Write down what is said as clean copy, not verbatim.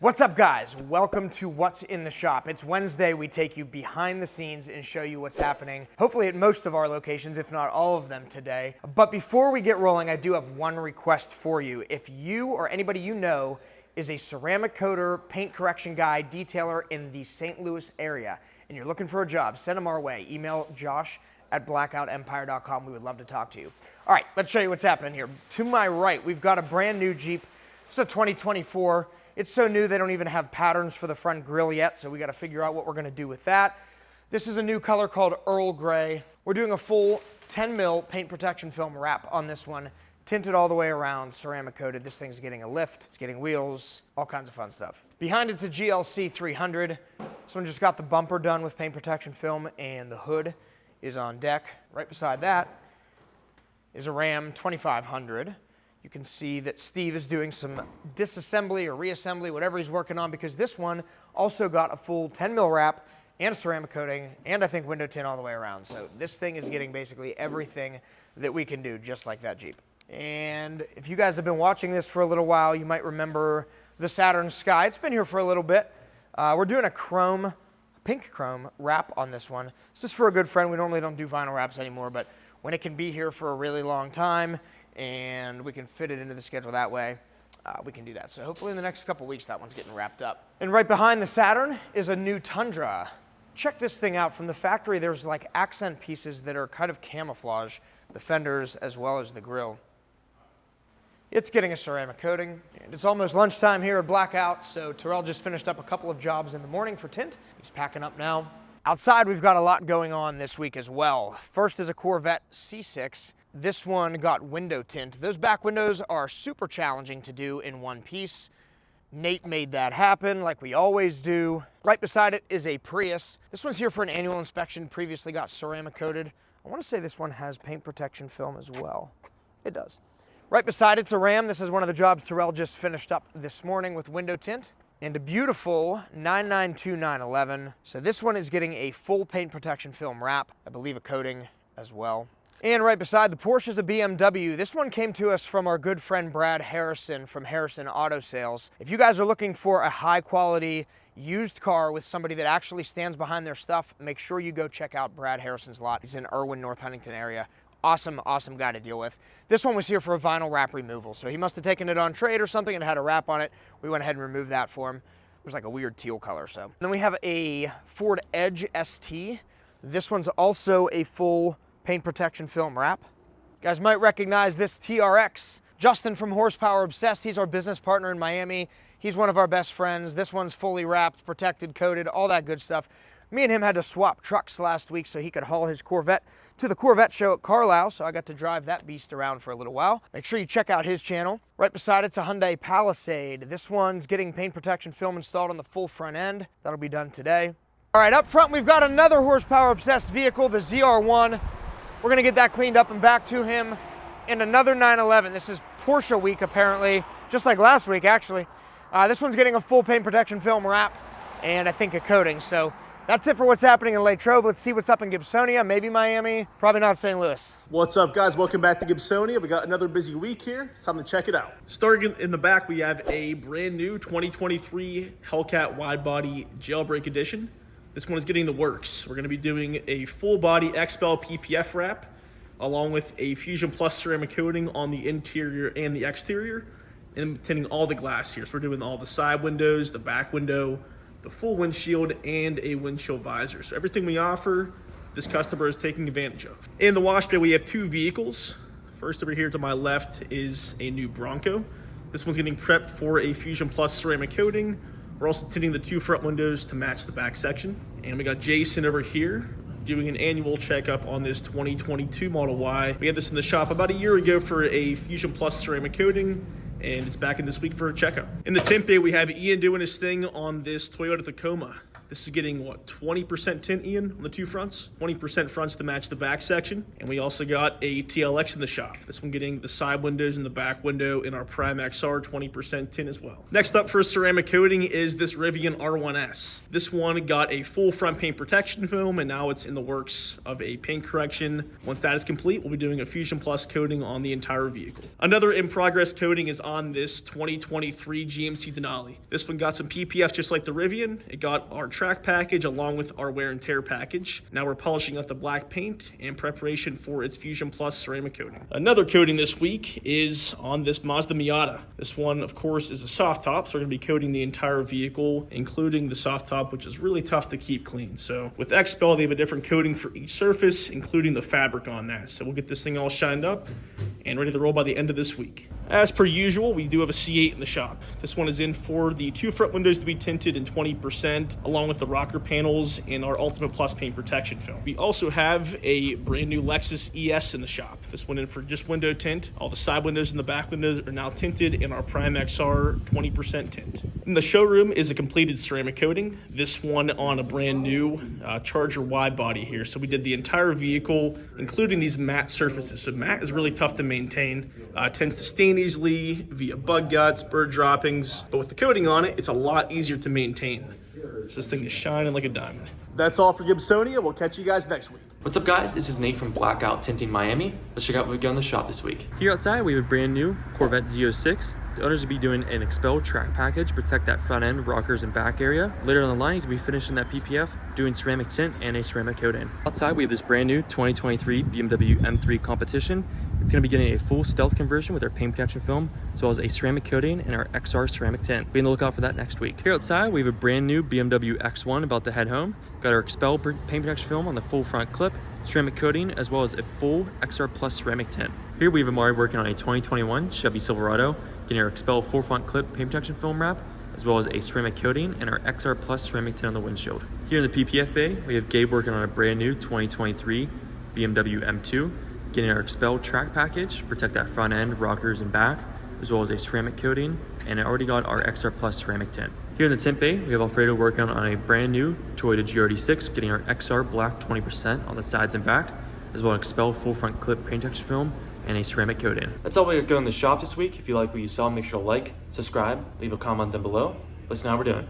What's up, guys? Welcome to What's in the Shop. It's Wednesday. We take you behind the scenes and show you what's happening, hopefully at most of our locations, if not all of them today. But before we get rolling, I do have one request for you. If you or anybody you know is a ceramic coater, paint correction guy, detailer in the St. Louis area, and you're looking for a job, send them our way. Email josh@blackoutempire.com. We would love to talk to you. All right, let's show you what's happening here. To my right, we've got a brand new Jeep. It's a 2024. It's so new they don't even have patterns for the front grille yet, so we got to figure out what we're going to do with that. This is a new color called Earl Grey. We're doing a full 10 mil paint protection film wrap on this one, tinted all the way around, ceramic coated. This thing's getting a lift, it's getting wheels, all kinds of fun stuff. Behind it's a GLC 300. This one just got the bumper done with paint protection film, and the hood is on deck. Right beside that is a Ram 2500. You can see that Steve is doing some disassembly or reassembly, whatever he's working on, because this one also got a full 10 mil wrap and a ceramic coating and I think window tint all the way around. So this thing is getting basically everything that we can do, just like that Jeep. And if you guys have been watching this for a little while, you might remember the Saturn Sky. It's been here for a little bit. We're doing a pink chrome wrap on this one. It's just for a good friend. We normally don't do vinyl wraps anymore, but when it can be here for a really long time, and we can fit it into the schedule that way, we can do that. So hopefully in the next couple weeks, that one's getting wrapped up. And right behind the Saturn is a new Tundra. Check this thing out. From the factory, there's like accent pieces that are kind of camouflage, the fenders as well as the grille. It's getting a ceramic coating, and it's almost lunchtime here at Blackout, so Terrell just finished up a couple of jobs in the morning for tint. He's packing up now. Outside, we've got a lot going on this week as well. First is a Corvette C6. This one got window tint. Those back windows are super challenging to do in one piece. Nate made that happen like we always do. Right beside it is a Prius. This one's here for an annual inspection, previously got ceramic coated. I want to say this one has paint protection film as well. It does. Right beside it's a Ram. This is one of the jobs Terrell just finished up this morning with window tint. And a beautiful 992-911. So this one is getting a full paint protection film wrap, I believe a coating as well. And right beside the Porsche is a BMW. This one came to us from our good friend Brad Harrison from Harrison Auto Sales. If you guys are looking for a high quality used car with somebody that actually stands behind their stuff, make sure you go check out Brad Harrison's lot. He's in Irwin, North Huntington area. Awesome, awesome guy to deal with. This one was here for a vinyl wrap removal, so he must have taken it on trade or something and had a wrap on it. We went ahead and removed that for him. It was like a weird teal color, so. And then we have a Ford Edge ST. This one's also a full paint protection film wrap. You guys might recognize this TRX. Justin from Horsepower Obsessed, he's our business partner in Miami. He's one of our best friends. This one's fully wrapped, protected, coated, all that good stuff. Me and him had to swap trucks last week so he could haul his Corvette to the Corvette show at Carlisle, so I got to drive that beast around for a little while. Make sure you check out his channel. Right beside it's a Hyundai Palisade. This one's getting paint protection film installed on the full front end. That'll be done today. All right, up front we've got another Horsepower Obsessed vehicle, the ZR1. We're gonna get that cleaned up and back to him. And another 911. This is Porsche week apparently, just like last week actually. This one's getting a full paint protection film wrap and I think a coating. So that's it for what's happening in Latrobe. Let's see what's up in Gibsonia, maybe Miami, probably not St. Louis. What's up, guys? Welcome back to Gibsonia. We got another busy week here. It's time to check it out. Starting in the back, we have a brand new 2023 Hellcat wide body jailbreak edition. This one is getting the works. We're going to be doing a full body xpel PPF wrap, along with a Fusion Plus ceramic coating on the interior and the exterior, and tinting all the glass here. So we're doing all the side windows, the back window, the full windshield, and a windshield visor. So everything we offer, this customer is taking advantage of. In the wash bay, we have two vehicles. First over here to my left is a new Bronco. This one's getting prepped for a Fusion Plus ceramic coating. We're also tinting the two front windows to match the back section. And we got Jason over here doing an annual checkup on this 2022 Model Y. We had this in the shop about a year ago for a Fusion Plus ceramic coating, and it's back in this week for a checkup. In the tint bay, we have Ian doing his thing on this Toyota Tacoma. This is getting, what, 20% tint, Ian, on the two fronts? 20% fronts to match the back section. And we also got a TLX in the shop. This one getting the side windows and the back window in our Prime XR 20% tint as well. Next up for ceramic coating is this Rivian R1S. This one got a full front paint protection film, and now it's in the works of a paint correction. Once that is complete, we'll be doing a Fusion Plus coating on the entire vehicle. Another in progress coating is on this 2023 GMC Denali. This one got some PPF just like the Rivian. It got our track package along with our wear and tear package. Now we're polishing up the black paint in preparation for its Fusion Plus ceramic coating. Another coating this week is on this Mazda Miata. This one, of course, is a soft top, so we're gonna be coating the entire vehicle, including the soft top, which is really tough to keep clean. So with xpel, they have a different coating for each surface, including the fabric on that. So we'll get this thing all shined up and ready to roll by the end of this week. As per usual, we do have a C8 in the shop. This one is in for the 2 front windows to be tinted in 20%, along with the rocker panels and our Ultimate Plus paint protection film. We also have a brand new Lexus ES in the shop. This one in for just window tint. All the side windows and the back windows are now tinted in our Prime XR 20% tint. In the showroom is a completed ceramic coating. This one on a brand new Charger wide body here. So we did the entire vehicle, including these matte surfaces. So matte is really tough to maintain. Tends to stain easily via bug guts, bird droppings, but with the coating on it, it's a lot easier to maintain. So this thing is shining like a diamond. That's all for Gibsonia. We'll catch you guys next week. What's up, guys? This is Nate from Blackout Tinting Miami. Let's check out what we've got in the shop this week. Here outside, we have a brand new Corvette Z06. The owners will be doing an xpel track package, protect that front end, rockers, and back area. Later on the line, he's going to be finishing that PPF, doing ceramic tint and a ceramic coating. Outside, we have this brand new 2023 BMW M3 Competition. It's going to be getting a full stealth conversion with our paint protection film, as well as a ceramic coating and our XR ceramic tint. Be on the lookout for that next week. Here outside, we have a brand new BMW X1 about to head home. Got our xpel paint protection film on the full front clip, ceramic coating, as well as a full XR Plus ceramic tint. Here we have Amari working on a 2021 Chevy Silverado, getting our xpel full front clip paint protection film wrap, as well as a ceramic coating and our XR Plus ceramic tint on the windshield. Here in the PPF bay, we have Gabe working on a brand new 2023 BMW M2, getting our xpel track package, protect that front end, rockers, and back, as well as a ceramic coating, and I already got our XR Plus ceramic tint. Here in the tint bay, we have Alfredo working on a brand new Toyota GRD6, getting our XR black 20% on the sides and back, as well as xpel full front clip paint protection film and a ceramic coating. That's all we got in the shop this week. If you like what you saw, make sure to like, subscribe, leave a comment down below. Let's know how we're doing.